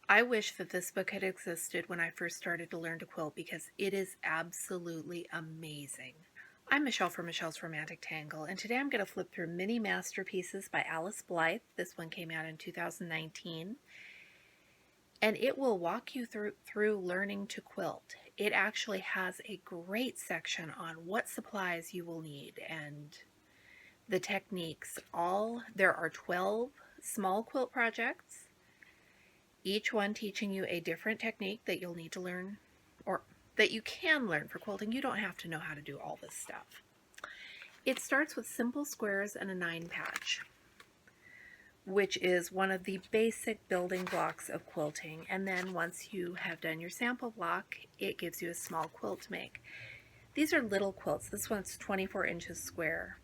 I wish that this book had existed when I first started to learn to quilt because it is absolutely amazing. I'm Michelle from Michelle's Romantic Tangle, and today I'm going to flip through Mini Masterpieces by Alyce Blyth. This one came out in 2019, and it will walk you through learning to quilt. It actually has a great section on what supplies you will need and the techniques. There are 12 small quilt projects, each one teaching you a different technique that you'll need to learn, or that you can learn for quilting. You don't have to know how to do all this stuff. It starts with simple squares and a 9 patch, which is one of the basic building blocks of quilting. And then once you have done your sample block, it gives you a small quilt to make. These are little quilts. This one's 24 inches square.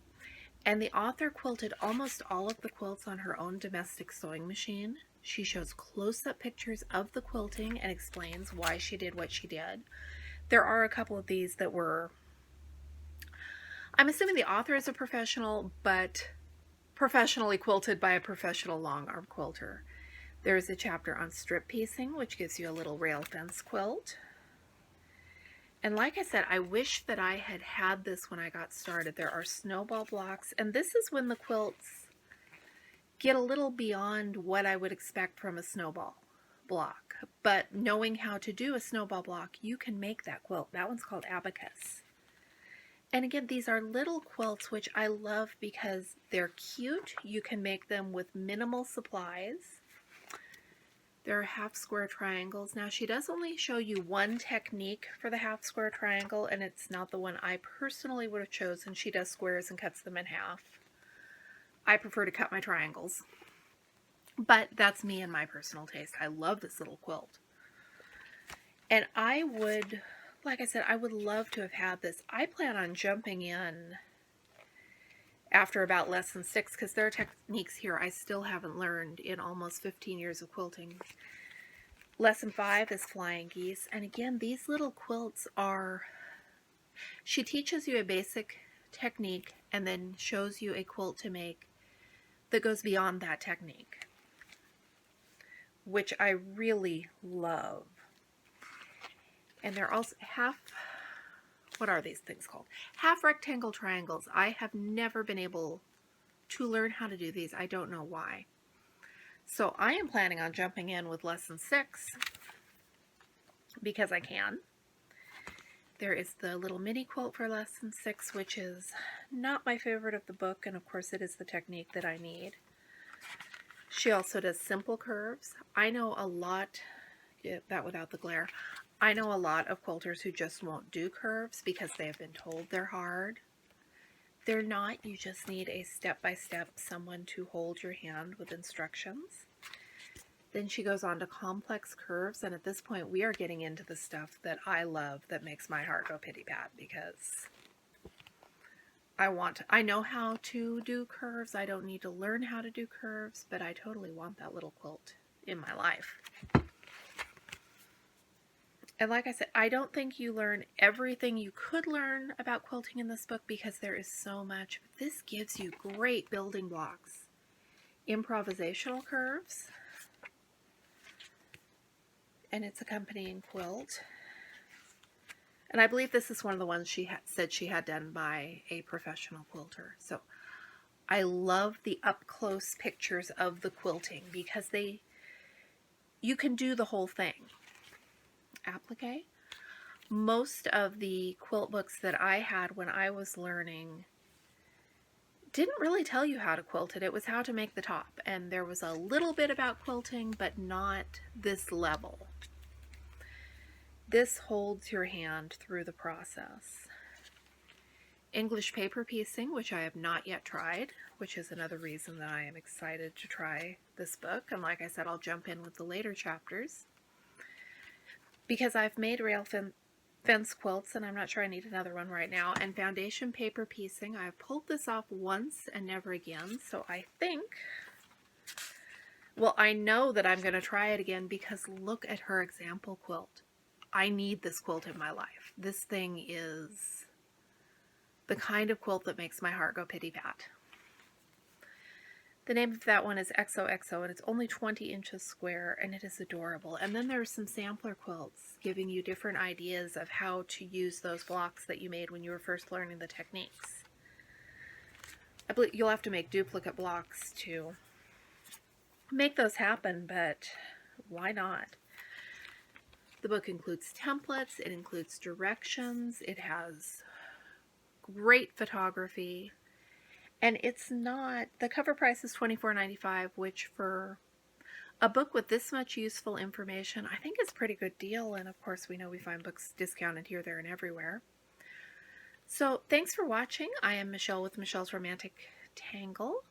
And the author quilted almost all of the quilts on her own domestic sewing machine. She shows close-up pictures of the quilting and explains why she did what she did. There are a couple of these that were, I'm assuming the author is a professional, but professionally quilted by a professional long arm quilter. There's a chapter on strip piecing, which gives you a little rail fence quilt. And like I said, I wish that I had had this when I got started. There are snowball blocks, and this is when the quilts get a little beyond what I would expect from a snowball block. But knowing how to do a snowball block, you can make that quilt. That one's called Abacus. And again, these are little quilts, which I love because they're cute. You can make them with minimal supplies. There are half square triangles. Now, she does only show you one technique for the half square triangle, and it's not the one I personally would have chosen. She does squares and cuts them in half. I prefer to cut my triangles, but that's me and my personal taste. I love this little quilt. And I would, like I said, I would love to have had this. I plan on jumping in after about lesson 6, because there are techniques here I still haven't learned in almost 15 years of quilting. Lesson 5 is flying geese, and again, these little quilts are, she teaches you a basic technique and then shows you a quilt to make that goes beyond that technique, which I really love. And they're also what are these things called? Half rectangle triangles. I have never been able to learn how to do these. I don't know why. So I am planning on jumping in with lesson 6 because I can. There is the little mini quilt for lesson 6, which is not my favorite of the book, and of course it is the technique that I need. She also does simple curves. I know a lot, that without the glare, I know a lot of quilters who just won't do curves because they have been told they're hard. They're not. You just need a step-by-step someone to hold your hand with instructions. Then she goes on to complex curves, and at this point we are getting into the stuff that I love, that makes my heart go pitty-pat, because I know how to do curves. I don't need to learn how to do curves, but I totally want that little quilt in my life. And like I said, I don't think you learn everything you could learn about quilting in this book because there is so much. But this gives you great building blocks. Improvisational curves. And its accompanying quilt. And I believe this is one of the ones she said she had done by a professional quilter. So I love the up-close pictures of the quilting because you can do the whole thing. Applique. Most of the quilt books that I had when I was learning didn't really tell you how to quilt it. It was how to make the top, and there was a little bit about quilting, but not this level. This holds your hand through the process. English paper piecing, which I have not yet tried, which is another reason that I am excited to try this book. And like I said, I'll jump in with the later chapters. Because I've made rail fence quilts, and I'm not sure I need another one right now. And foundation paper piecing, I've pulled this off once and never again. So I think, well, I know that I'm going to try it again because look at her example quilt. I need this quilt in my life. This thing is the kind of quilt that makes my heart go pitty-pat. The name of that one is XOXO, and it's only 20 inches square, and it is adorable. And then there's some sampler quilts giving you different ideas of how to use those blocks that you made when you were first learning the techniques. I believe you'll have to make duplicate blocks to make those happen, but why not? The book includes templates, it includes directions, it has great photography, and it's not, the cover price is $24.95, which for a book with this much useful information, I think is a pretty good deal. And of course, we know we find books discounted here, there, and everywhere. So thanks for watching. I am Michelle with Michelle's Romantic Tangle.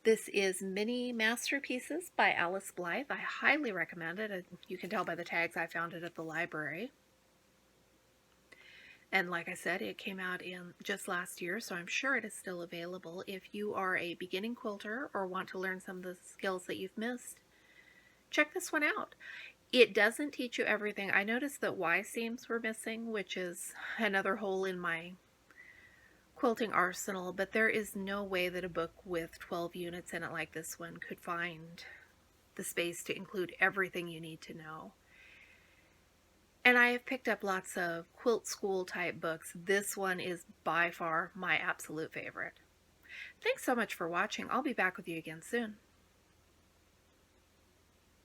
This is Mini Masterpieces by Alyce Blyth. I highly recommend it. You can tell by the tags I found it at the library. And like I said, it came out in just last year, so I'm sure it is still available. If you are a beginning quilter or want to learn some of the skills that you've missed, check this one out. It doesn't teach you everything. I noticed that Y seams were missing, which is another hole in my quilting arsenal, but there is no way that a book with 12 units in it like this one could find the space to include everything you need to know. And I have picked up lots of quilt school type books. This one is by far my absolute favorite. Thanks so much for watching. I'll be back with you again soon.